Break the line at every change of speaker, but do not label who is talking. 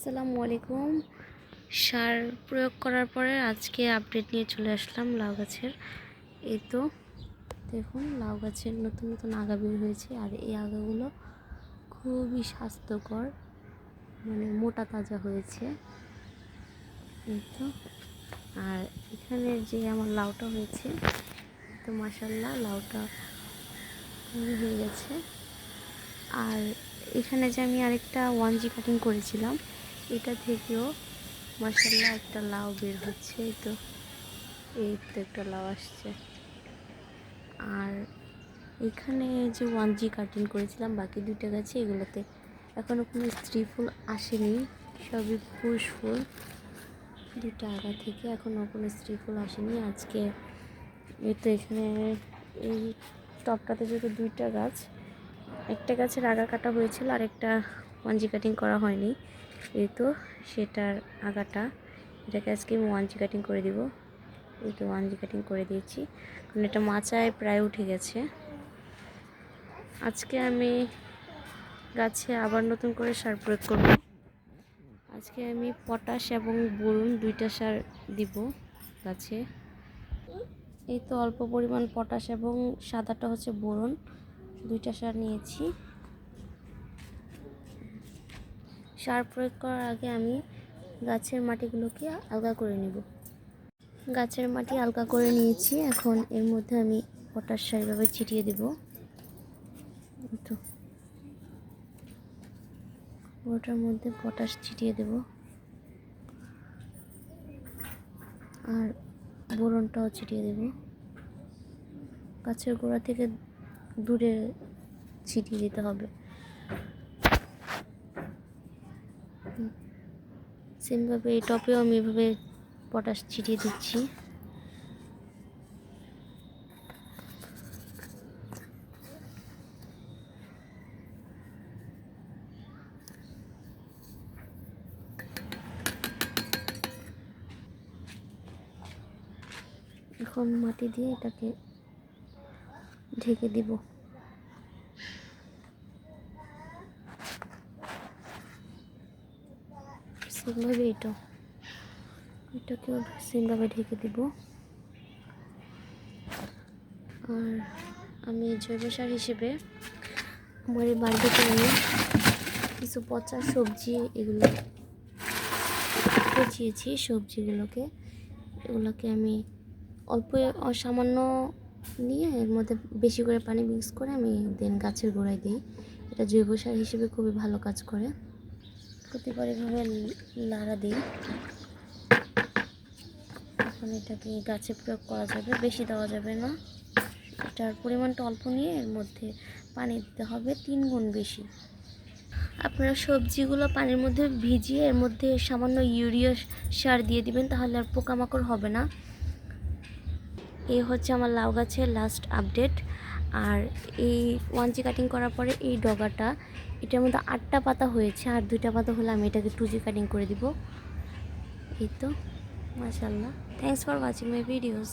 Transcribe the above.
আসসালামু আলাইকুম। সার প্রয়োগ করার পরে আজকে আপডেট নিয়ে চলে আসলাম লাউ গাছের। এই তো দেখুন, লাউ গাছের নতুন নতুন আগা বের হয়েছে, আর এই আগাগুলো খুবই স্বাস্থ্যকর, মানে মোটা তাজা হয়েছে। এই তো, আর এখানে যে আমার লাউটা হয়েছে, তো মাশাআল্লাহ লাউটা হয়ে গেছে। আর এখানে যে আমি আরেকটা 1G কাটিং করেছিলাম, এটা থেকেও মাশাআল্লাহ একটা লাউ বের হচ্ছে। এই তো একটা লাউ আসছে। আর এখানে যে 1G কাটিং করেছিলাম বাকি দুইটা গাছে, এগুলোতে এখনও কোনো স্ত্রী ফুল আসেনি, সবই পুরুষ ফুল। দুইটা আগা থেকে এখনও কোনো স্ত্রী ফুল আসেনি। আজকে এই তো এখানে এই টপটাতে যেহেতু দুইটা গাছ, একটা গাছের আগা কাটা হয়েছিল আর একটা 1G কাটিং করা হয়নি। এই তো সেটার আগাটা, এটাকে আজকে আমি 1G কাটিং করে দিব। এই তো 1G কাটিং করে দিয়েছি, কারণ এটা মাচায় প্রায় উঠে গেছে। আজকে আমি গাছে আবার নতুন করে সার প্রয়োগ করব। আজকে আমি পটাশ এবং বোরন দুইটা সার দিব গাছে। এই তো অল্প পরিমাণ পটাশ এবং সাদাটা হচ্ছে বোরন, দুইটা সার নিয়েছি। সার প্রয়োগ করার আগে আমি গাছের মাটিগুলোকে আলগা করে নেব। গাছের মাটি আলগা করে নিয়েছি, এখন এর মধ্যে আমি পটাশ সার এভাবে ছিটিয়ে দেব। তো ওটার মধ্যে পটাশ ছিটিয়ে দেব, আর বোরনটাও ছিটিয়ে দেব। গাছের গোড়া থেকে দূরে ছিটিয়ে দিতে হবে। সেমভাবে এই টপেও আমি এভাবে পটাশ ছিটিয়ে দিচ্ছি। এখন মাটি দিয়ে এটাকে ঢেকে দিব। সেমভাবে এটাকেও সেমভাবে ঢেকে দিব। আর আমি জৈব সার হিসেবে আমার এই বাড়িতে আমি কিছু পচা সবজি এগুলো পচিয়েছি। এগুলোকে আমি অল্প সামান্য নিয়ে এর মধ্যে বেশি করে পানি মিক্স করে আমি দেন গাছের গোড়ায় দিই। এটা জৈব সার হিসেবে খুবই ভালো কাজ করে। প্রতিবার এভাবে নাড়া দিই। এখন এটাকে গাছে প্রয়োগ করা যাবে, বেশি দেওয়া যাবে না। এটার পরিমাণটা অল্প নিয়ে এর মধ্যে পানি দিতে হবে 3 গুণ বেশি। আপনারা সবজিগুলো পানির মধ্যে ভিজিয়ে এর মধ্যে সামান্য ইউরিয়া সার দিয়ে দিবেন, তাহলে আর পোকামাকড় হবে না। এই হচ্ছে আমার লাউ গাছের লাস্ট আপডেট। আর এই 1G কাটিং করার পরে এই ডগাটা, এটার মধ্যে 8টা পাতা হয়েছে, আর 2টা পাতা হলে আমি এটাকে 2G কাটিং করে দিব। এই তো মাশাআল্লাহ। Thanks for watching my videos.